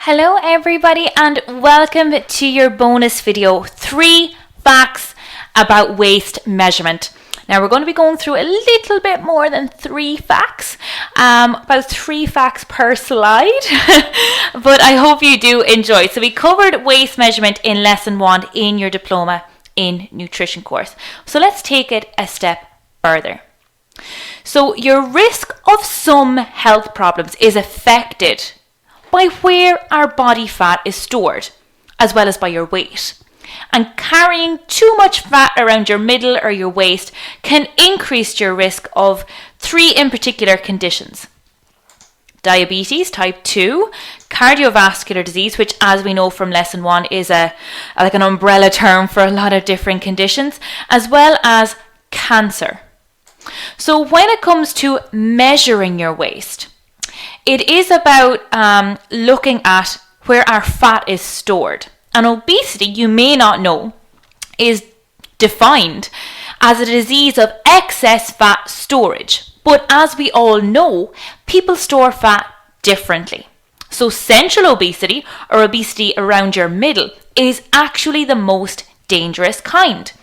Hello everybody and welcome to your bonus video, 3 facts about waist measurement. Now we're going to be going through a little bit more than 3 facts, about 3 facts per slide, but I hope you do enjoy. So we covered waist measurement in lesson 1 in your diploma in nutrition course. So let's take it a step further. So your risk of some health problems is affected by where our body fat is stored, as well as by your weight. And carrying too much fat around your middle or your waist can increase your risk of 3 in particular conditions. Diabetes type 2, cardiovascular disease, which as we know from lesson 1 is like an umbrella term for a lot of different conditions, as well as cancer. So when it comes to measuring your waist, it is about looking at where our fat is stored. And obesity, you may not know, is defined as a disease of excess fat storage. But as we all know, people store fat differently. So central obesity, or obesity around your middle, is actually the most dangerous kind.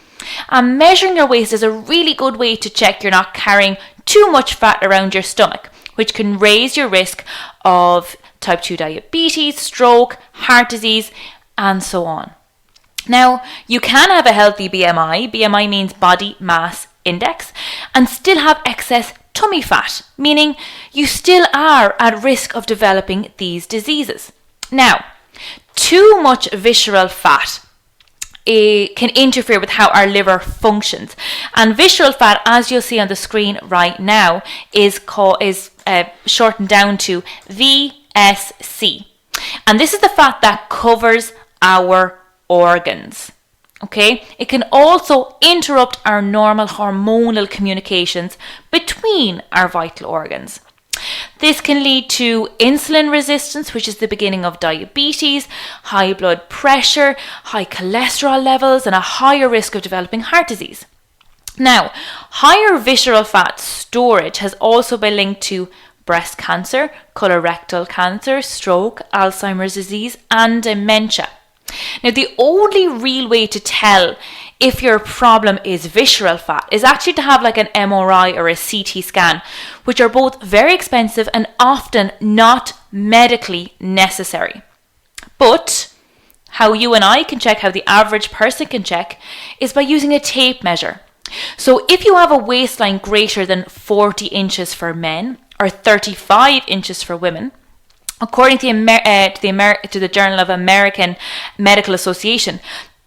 And measuring your waist is a really good way to check you're not carrying too much fat around your stomach, which can raise your risk of type 2 diabetes, stroke, heart disease, and so on. Now, you can have a healthy BMI, BMI means body mass index, and still have excess tummy fat, meaning you still are at risk of developing these diseases. Now, too much visceral fat can interfere with how our liver functions, and visceral fat, as you'll see on the screen right now, is shortened down to VSC, and this is the fat that covers our organs. Okay, it can also interrupt our normal hormonal communications between our vital organs. This can lead to insulin resistance, which is the beginning of diabetes, high blood pressure, high cholesterol levels, and a higher risk of developing heart disease. Now, higher visceral fat storage has also been linked to breast cancer, colorectal cancer, stroke, Alzheimer's disease, and dementia. Now, the only real way to tell if your problem is visceral fat is actually to have like an MRI or a CT scan, which are both very expensive and often not medically necessary. But how you and I can check, how the average person can check, is by using a tape measure. So if you have a waistline greater than 40 inches for men or 35 inches for women, according to the Journal of American Medical Association,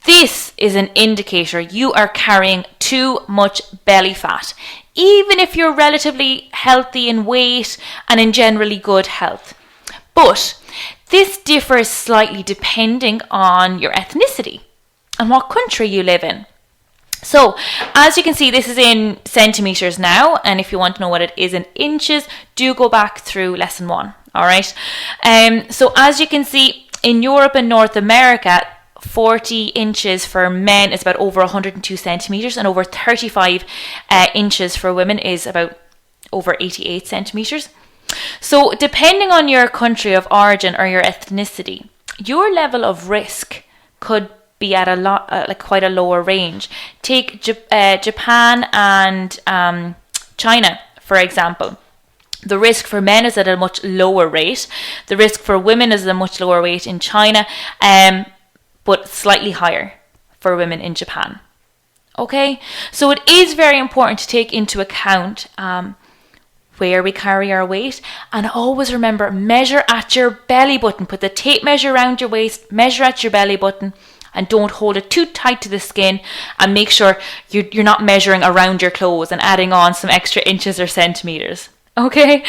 this is an indicator you are carrying too much belly fat, even if you're relatively healthy in weight and in generally good health. But this differs slightly depending on your ethnicity and what country you live in. So, as you can see, this is in centimeters now, and if you want to know what it is in inches, do go back through lesson 1. All right. So as you can see, in Europe and North America, 40 inches for men is about over 102 centimeters, and over 35 inches for women is about over 88 centimeters. So depending on your country of origin or your ethnicity, your level of risk could be at quite a lower range. Take Japan and China, for example. The risk for men is at a much lower rate. The risk for women is at a much lower rate in China, but slightly higher for women in Japan. Okay, so it is very important to take into account where we carry our weight, and always remember, measure at your belly button. Put the tape measure around your waist, measure at your belly button, and don't hold it too tight to the skin, and make sure you're not measuring around your clothes and adding on some extra inches or centimeters. Okay,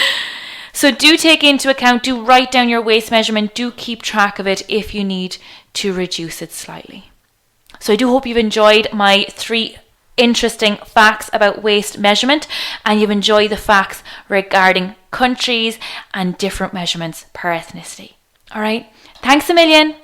so do take into account, do write down your waist measurement, do keep track of it if you need to reduce it slightly. So I do hope you've enjoyed my 3 interesting facts about waist measurement, and you've enjoyed the facts regarding countries and different measurements per ethnicity. All right, thanks a million.